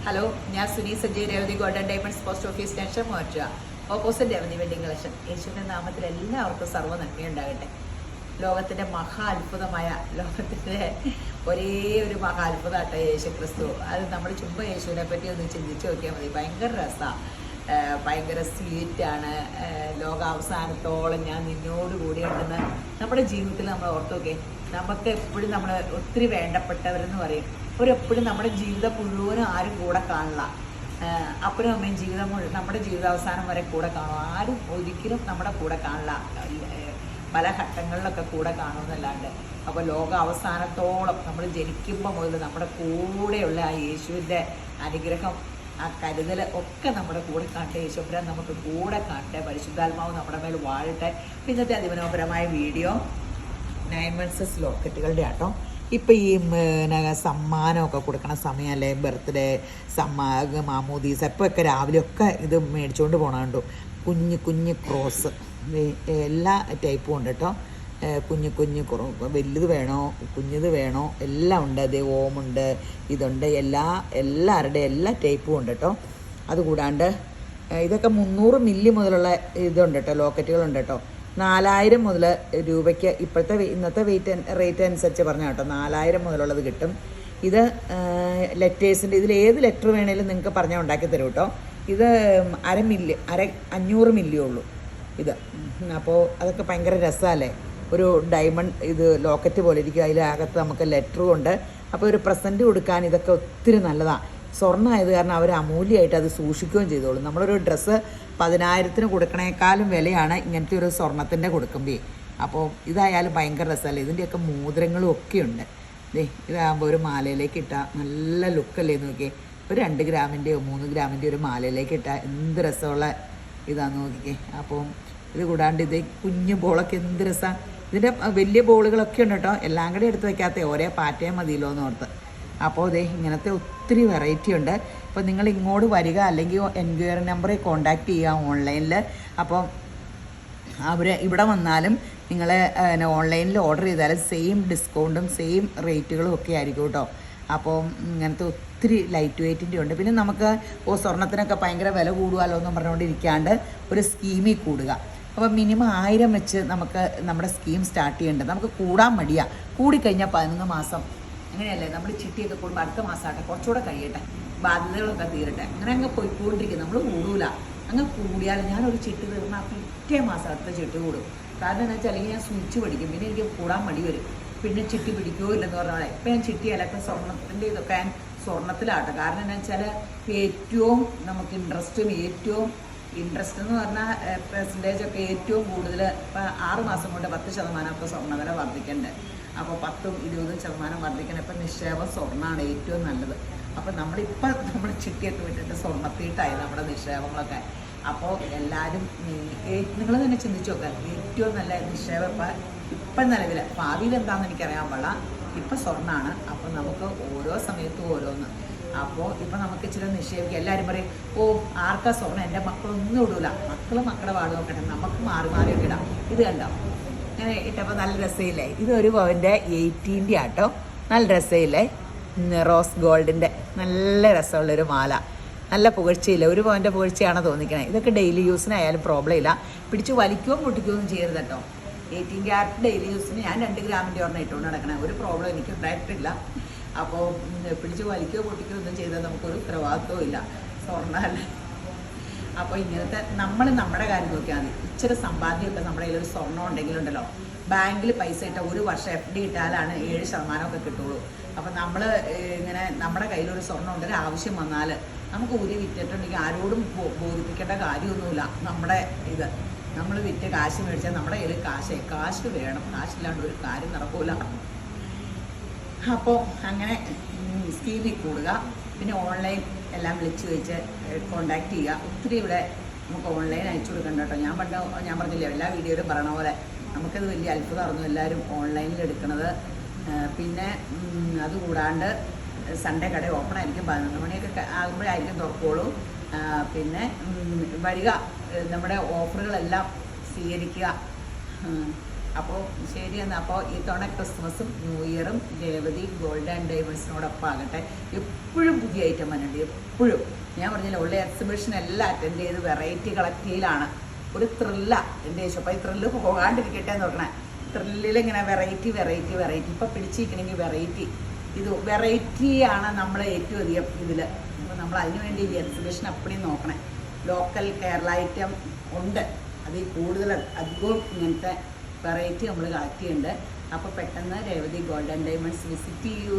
Hello, ഞാൻ Suni Sanjay, Revathi golden diamonds post office tension Morcha opposite Revathi wedding collection. യേശുവിൻ്റെ നാമത്തിൽ എല്ലാവർക്കും സർവ്വ നന്മയുണ്ടാകട്ടെ. ലോകത്തിൻ്റെ മഹാ അത്ഭുതമായ ലോകത്തിൻ്റെ ഒരേ ഒരു മഹാ അത്ഭുതമാട്ടെ യേശു ക്രിസ്തു. അത് നമ്മൾ ചുമ്മാ യേശുവിനെ പറ്റി ഒന്ന് ചിന്തിച്ച് നോക്കിയാൽ മതി. ഭയങ്കര രസമാണ്, ഭയങ്കര സ്വീറ്റാണ്. ലോകാവസാനത്തോളം ഞാൻ നിന്നോട് കൂടിയുണ്ടെന്ന് നമ്മുടെ ജീവിതത്തിൽ നമ്മൾ ഓർത്ത് നോക്കേ. നമുക്ക് എപ്പോഴും നമ്മൾ ഒത്തിരി വേണ്ടപ്പെട്ടവരെന്ന് പറയും. എപ്പോഴും നമ്മുടെ ജീവിതം മുഴുവനും ആരും കൂടെ കാണില്ല. അപ്പനും അമ്മയും ജീവിതം മുഴുവൻ നമ്മുടെ ജീവിതാവസാനം വരെ കൂടെ കാണും. ആരും ഒരിക്കലും നമ്മുടെ കൂടെ കാണില്ല. പല ഘട്ടങ്ങളിലൊക്കെ കൂടെ കാണുമെന്നല്ലാണ്ട്. അപ്പോൾ ലോക അവസാനത്തോളം നമ്മൾ ജനിക്കുമ്പോൾ മുതൽ നമ്മുടെ കൂടെയുള്ള ആ യേശുവിൻ്റെ അനുഗ്രഹം, ആ കരുതൽ ഒക്കെ നമ്മുടെ കൂടെ കാണട്ടെ. യേശുപുരം നമുക്ക് കൂടെ കാണട്ടെ. പരിശുദ്ധാത്മാവ് നമ്മുടെ മേൽ വാഴട്ടെ. ഇന്നത്തെ അതിമനോഹരമായ വീഡിയോ 9 months ലോക്കറ്റുകളുടെ ആട്ടോ. ഇപ്പം ഈ സമ്മാനമൊക്കെ കൊടുക്കണ സമയമല്ലേ, ബർത്ത്ഡേ മാമോദീസ ഇപ്പൊക്കെ രാവിലെയൊക്കെ ഇത് മേടിച്ചുകൊണ്ട് പോകണുണ്ടോ. കുഞ്ഞ് ക്രോസ് എല്ലാ ടൈപ്പും ഉണ്ട് കേട്ടോ. കുഞ്ഞ് വലുത് വേണോ കുഞ്ഞത് വേണോ എല്ലാം ഉണ്ട്. അതേ ഓമുണ്ട്, ഇതുണ്ട്, എല്ലാവരുടെ എല്ലാ ടൈപ്പും ഉണ്ട് കേട്ടോ. അതുകൂടാണ്ട് ഇതൊക്കെ 300 മില്ലി മുതലുള്ള ഇതുണ്ട് കേട്ടോ, ലോക്കറ്റുകളുണ്ട് കേട്ടോ. 4000 മുതൽ രൂപയ്ക്ക് ഇന്നത്തെ റേറ്റ് അനുസരിച്ച് പറഞ്ഞാൽ കേട്ടോ 4000 മുതലുള്ളത് കിട്ടും. ഇത് ലെറ്റേഴ്സിൻ്റെ ഇതിൽ ഏത് ലെറ്റർ വേണേലും നിങ്ങൾക്ക് പറഞ്ഞാൽ ഉണ്ടാക്കി തരും കേട്ടോ. ഇത് 500 മില്ലിയേ ഉള്ളൂ ഇത്. അപ്പോൾ അതൊക്കെ ഭയങ്കര രസമല്ലേ. ഒരു ഡയമണ്ട് ഇത് ലോക്കറ്റ് പോലെ ഇരിക്കും. അതിലകത്ത് നമുക്ക് ലെറ്ററും ഉണ്ട്. അപ്പോൾ ഒരു പ്രസൻറ്റ് കൊടുക്കാൻ ഇതൊക്കെ ഒത്തിരി നല്ലതാണ്. സ്വർണ്ണമായത് കാരണം അവർ അമൂല്യമായിട്ട് അത് സൂക്ഷിക്കുകയും ചെയ്തോളും. നമ്മളൊരു ഡ്രസ്സ് 10,000 കൊടുക്കണേക്കാളും വിലയാണ് ഇങ്ങനത്തെ ഒരു സ്വർണ്ണത്തിൻ്റെ കൊടുക്കുമ്പോൾ. അപ്പോൾ ഇതായാലും ഭയങ്കര രസമല്ലേ. ഇതിൻ്റെയൊക്കെ മോതിരങ്ങളും ഒക്കെ ഉണ്ട്. ഇതാകുമ്പോൾ ഒരു മാലയിലേക്ക് ഇട്ടാൽ നല്ല ലുക്കല്ലേ നോക്കിയേ. ഒരു 2 ഗ്രാമിൻ്റെയോ 3 ഗ്രാമിൻ്റെയോ ഒരു മാലയിലേക്ക് ഇട്ടാൽ എന്ത് രസമുള്ള ഇതാന്ന് നോക്കിക്കേ. അപ്പോൾ ഇത് കൂടാണ്ട് ഇത് കുഞ്ഞു ബോളൊക്കെ എന്ത് രസമാണ്. ഇതിൻ്റെ വലിയ ബോളുകളൊക്കെ ഉണ്ട് കേട്ടോ. എല്ലാം കൂടെ എടുത്ത് വയ്ക്കാത്ത ഒരേ പാറ്റയും മതിയല്ലോ എന്ന് ഓർത്ത്. അപ്പോൾ ഇങ്ങനത്തെ ഒത്തിരി വെറൈറ്റി ഉണ്ട്. അപ്പോൾ നിങ്ങൾ ഇങ്ങോട്ട് വരിക, അല്ലെങ്കിൽ എൻക്വയറി നമ്പറിൽ കോൺടാക്റ്റ് ചെയ്യുക ഓൺലൈനിൽ. അപ്പോൾ അവർ ഇവിടെ വന്നാലും നിങ്ങൾ ഓൺലൈനിൽ ഓർഡർ ചെയ്താലും സെയിം ഡിസ്കൗണ്ടും സെയിം റേറ്റുകളും ഒക്കെ ആയിരിക്കും കേട്ടോ. അപ്പോൾ ഇങ്ങനത്തെ ഒത്തിരി ലൈറ്റ് വെയ്റ്റിൻ്റെ ഉണ്ട്. പിന്നെ നമുക്ക് സ്വർണ്ണത്തിനൊക്കെ ഭയങ്കര വില കൂടുകയല്ലോ എന്നും പറഞ്ഞുകൊണ്ടിരിക്കാണ്ട് ഒരു സ്കീമിൽ കൂടുക. അപ്പോൾ മിനിമം 1000 വെച്ച് നമുക്ക് നമ്മുടെ സ്കീം സ്റ്റാർട്ട് ചെയ്യേണ്ടത്. നമുക്ക് കൂടാൻ മടിയാണ്. കൂടിക്കഴിഞ്ഞാൽ 11 മാസം അങ്ങനെയല്ലേ. നമ്മൾ ചിട്ടിയൊക്കെ കൂടുമ്പോൾ അടുത്ത മാസമാട്ടെ, കുറച്ചുകൂടെ കഴിയട്ടെ, ബാധ്യതകളൊക്കെ തീരട്ടെ, അങ്ങനെ അങ്ങ് പോയിക്കൊണ്ടിരിക്കും. നമ്മൾ കൂടൂല. അങ്ങ് കൂടിയാൽ ഞാനൊരു ചിട്ടി തീർന്നാൽ പിറ്റേ മാസം അടുത്ത ചിട്ടി കൂടും. കാരണം എന്താ വെച്ചാൽ അല്ലെങ്കിൽ ഞാൻ സ്വിച്ച് പഠിക്കും. പിന്നെ എനിക്ക് കൂടാൻ മടി വരും. പിന്നെ ചിട്ടി പിടിക്കുകയോ ഇല്ലെന്ന് പറഞ്ഞാൽ ഇപ്പം ഞാൻ ചിട്ടിയല്ല. ഇപ്പം സ്വർണ്ണത്തിൻ്റെ ഇതൊക്കെ ഞാൻ സ്വർണ്ണത്തിലാട്ടെ. കാരണം എന്താ വെച്ചാൽ ഏറ്റവും നമുക്ക് ഇൻട്രസ്റ്റ് എന്ന് പറഞ്ഞാൽ പെർസെൻറ്റേജൊക്കെ ഏറ്റവും കൂടുതൽ ഇപ്പം 6 മാസം കൊണ്ട് 10% സ്വർണ്ണവില വർദ്ധിക്കേണ്ടത്. അപ്പോൾ 10-20% വർദ്ധിക്കണം. ഇപ്പം നിക്ഷേപം സ്വർണ്ണമാണ് ഏറ്റവും നല്ലത്. അപ്പോൾ നമ്മൾ ചിട്ടിയൊക്കെ വിട്ടിട്ട് സ്വർണ്ണത്തീട്ടായി നമ്മുടെ നിക്ഷേപങ്ങളൊക്കെ. അപ്പോൾ എല്ലാവരും നിങ്ങൾ തന്നെ ചിന്തിച്ചു നോക്കുക. ഏറ്റവും നല്ല നിക്ഷേപം ഇപ്പം നിലവിൽ, ഭാവിയിൽ എന്താണെന്ന് എനിക്കറിയാൻ പാടില്ല. ഇപ്പം സ്വർണ്ണമാണ്. അപ്പോൾ നമുക്ക് ഓരോ സമയത്തും ഓരോന്ന്. അപ്പോൾ ഇപ്പം നമുക്ക് ഇച്ചിരി നിക്ഷേപിക്കുക. എല്ലാവരും പറയും ആർക്കാ സ്വർണ്ണം, എൻ്റെ മക്കളൊന്നും ഇടൂല. മക്കളുടെ പാട് നോക്കട്ടെ, നമുക്ക് മാറി ഒക്കെ ഇടാം. ഇത് കണ്ടോ അങ്ങനെ ഇട്ടപ്പോൾ നല്ല രസമില്ലേ. ഇതൊരു പവൻ്റെ 18 ആട്ടോ. നല്ല രസമില്ലേ. റോസ് ഗോൾഡിൻ്റെ നല്ല രസമുള്ളൊരു മാല. നല്ല പുകഴ്ചയില്ല. ഒരു പവൻ്റെ പുകഴ്ചയാണോ തോന്നിക്കണേ. ഇതൊക്കെ ഡെയിലി യൂസിനായാലും പ്രോബ്ലം ഇല്ല. പിടിച്ച് വലിക്കുകയോ പൊട്ടിക്കുകയൊന്നും ചെയ്യരുത് കേട്ടോ. 18 ക്യാരറ്റ് ഡെയിലി യൂസിന് ഞാൻ 2 ഗ്രാമിൻ്റെ ഒരെണ്ണം ഇട്ടുകൊണ്ട് നടക്കണേ. ഒരു പ്രോബ്ലം എനിക്ക് ഉണ്ടായിട്ടില്ല. അപ്പോൾ പിടിച്ച് വലിക്കുകയോ പൊട്ടിക്കുകയോ ഒന്നും ചെയ്താൽ നമുക്കൊരു ഉത്തരവാദിത്വവും ഇല്ല. സ്വർണ്ണമല്ലേ. അപ്പോൾ ഇങ്ങനത്തെ നമ്മുടെ കാര്യം നോക്കിയാൽ മതി. ഇച്ചിരി സമ്പാദ്യമൊക്കെ നമ്മുടെ കയ്യിലൊരു സ്വർണ്ണം ഉണ്ടെങ്കിലുണ്ടല്ലോ, ബാങ്കിൽ പൈസ ഇട്ടാൽ 1 വർഷം FD ഇട്ടാലാണ് 7% കിട്ടുള്ളൂ. അപ്പോൾ നമ്മൾ ഇങ്ങനെ നമ്മുടെ കയ്യിലൊരു സ്വർണ്ണം ഉണ്ടെങ്കിൽ ആവശ്യം വന്നാൽ നമുക്ക് ഊരി വിറ്റിട്ടുണ്ടെങ്കിൽ ആരോടും ബോധിപ്പിക്കേണ്ട കാര്യമൊന്നുമില്ല. നമ്മുടെ നമ്മൾ വിറ്റ് കാശ് മേടിച്ചാൽ നമ്മുടെ കയ്യിൽ കാശ് വേണം. കാശില്ലാണ്ട് ഒരു കാര്യം നടക്കൂല. അപ്പോൾ അങ്ങനെ സ്കീമിൽ കൂടുക. പിന്നെ ഓൺലൈൻ എല്ലാം വിളിച്ച് വെച്ച് കോണ്ടാക്ട് ചെയ്യുക. ഒത്തിരി ഇവിടെ നമുക്ക് ഓൺലൈൻ അയച്ചു കൊടുക്കണ്ട കേട്ടോ. ഞാൻ പറഞ്ഞില്ലേ എല്ലാ വീഡിയോയിലും പറയണ പോലെ നമുക്കത് വലിയ അത്ഭുതമായിരുന്നു എല്ലാവരും ഓൺലൈനിൽ എടുക്കുന്നത്. പിന്നെ അതുകൂടാണ്ട് സൺഡേ കട ഓപ്പൺ ആയിരിക്കും. 11 മണിയൊക്കെ ആകുമ്പോഴായിരിക്കും തുറക്കുള്ളൂ. പിന്നെ വരിക, നമ്മുടെ ഓഫറുകളെല്ലാം സ്വീകരിക്കുക. അപ്പോൾ ശരി എന്നാൽ അപ്പോൾ ഈ തവണ ക്രിസ്മസും ന്യൂ ഇയറും രേവതി ഗോൾഡ് ആൻഡ് ഡയമണ്ട്സിനോടൊപ്പം ആകട്ടെ. എപ്പോഴും പുതിയ ഐറ്റം വന്നിട്ടുണ്ട്, എപ്പോഴും. ഞാൻ പറഞ്ഞില്ല, ഉള്ള എക്സിബിഷൻ എല്ലാം അറ്റൻഡ് ചെയ്ത് വെറൈറ്റി കളക്ട് ചെയ്യലാണ്. ഒരു ത്രില്ലാണ് എൻ്റെ യേശു. അപ്പോൾ ഈ ത്രില്ല് പോകാണ്ടിരിക്കട്ടെ എന്ന് പറഞ്ഞാൽ ത്രില്ലിലിങ്ങനെ വെറൈറ്റി വെറൈറ്റി വെറൈറ്റി ഇപ്പോൾ പിടിച്ചിരിക്കണമെങ്കിൽ വെറൈറ്റി ഇത് വെറൈറ്റിയാണ് നമ്മൾ ഏറ്റവും അധികം ഇതിൽ. അപ്പോൾ നമ്മൾ അതിനുവേണ്ടി ഈ എക്സിബിഷൻ എപ്പോഴും നോക്കണേ. ലോക്കൽ കേരള ഐറ്റം ഉണ്ട്, അതിൽ കൂടുതൽ അധികവും ഇങ്ങനത്തെ വെറൈറ്റി നമ്മൾ കളക്ട് ചെയ്യുന്നുണ്ട്. അപ്പോൾ പെട്ടെന്ന് Revathi gold and diamonds visit ചെയ്യൂ.